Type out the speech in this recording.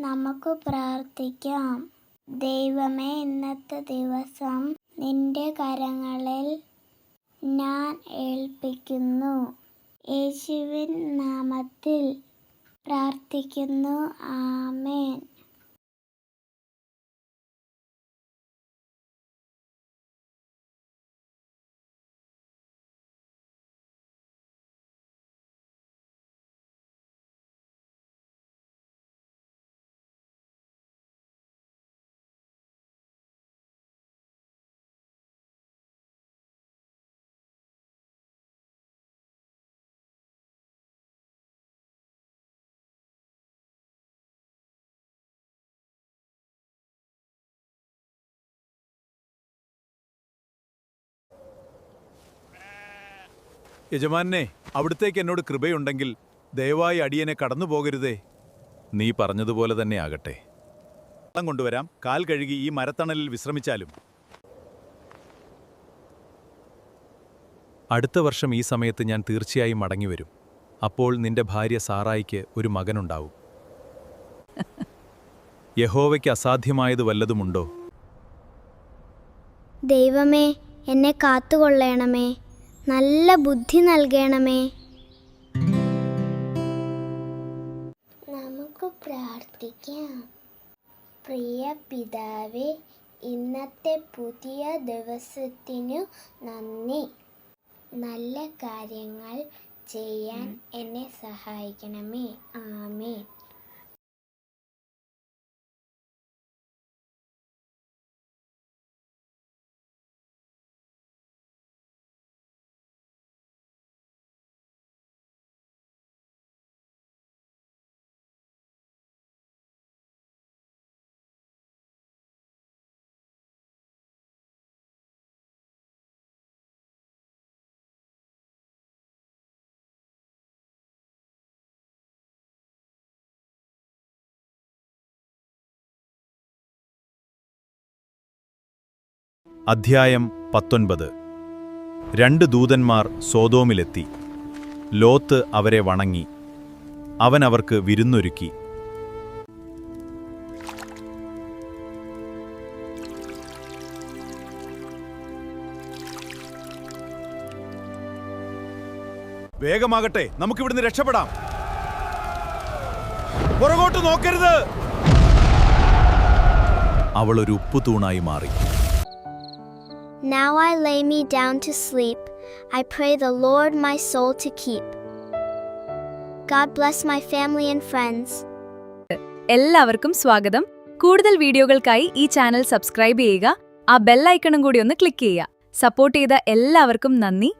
നമുക്ക് പ്രാർത്ഥിക്കാം. ദൈവമേ, ഇന്നത്തെ ദിവസം നിന്റെ കരങ്ങളിൽ ഞാൻ ഏൽപ്പിക്കുന്നു. യേശുവിൻ നാമത്തിൽ പ്രാർത്ഥിക്കുന്നു. ആമേൻ. യജമാനെ, അവിടുത്തേക്ക് എന്നോട് കൃപയുണ്ടെങ്കിൽ ദയവായി അടിയനെ കടന്നു പോകരുതേ. നീ പറഞ്ഞതുപോലെ തന്നെ ആകട്ടെ. വെള്ളം കൊണ്ടുവരാം. കാൽ കഴുകി ഈ മരത്തണലിൽ വിശ്രമിച്ചാലും. അടുത്ത വർഷം ഈ സമയത്ത് ഞാൻ തീർച്ചയായും മടങ്ങിവരും. അപ്പോൾ നിന്റെ ഭാര്യ സാറായിക്ക് ഒരു മകനുണ്ടാവും. യഹോവയ്ക്ക് അസാധ്യമായത് വല്ലതുമുണ്ടോ? ദൈവമേ, എന്നെ കാത്തുകൊള്ളണമേ. നല്ല ബുദ്ധി നൽകണമേ. നമുക്ക് പ്രാർത്ഥിക്കാം. പ്രിയ പിതാവേ, ഇന്നത്തെ പുതിയ ദിവസത്തിനു നന്ദി. നല്ല കാര്യങ്ങൾ ചെയ്യാൻ എന്നെ സഹായിക്കണമേ. ആമേൻ. അധ്യായം 19. 2 ദൂതന്മാർ സോദോമിലെത്തി. ലോത്ത് അവരെ വണങ്ങി. അവൻ അവർക്ക് വിരുന്നൊരുക്കി. വേഗമാകട്ടെ, നമുക്കിവിടുന്ന് രക്ഷപ്പെടാം. പുറകോട്ട് നോക്കരുത്. അവൾ ഒരു ഉപ്പുതൂണായി മാറി. Now I lay me down to sleep. I pray the Lord my soul to keep. God bless my family and friends. എല്ലാവർക്കും സ്വാഗതം. കൂടുതൽ വീഡിയോകൾക്കായി ഈ ചാനൽ സബ്സ്ക്രൈബ് ചെയ്യുക. ആ ബെൽ ഐക്കണും കൂടി ഒന്ന് ക്ലിക്ക് ചെയ്യുക. സപ്പോർട്ട് ചെയ്ത എല്ലാവർക്കും നന്ദി.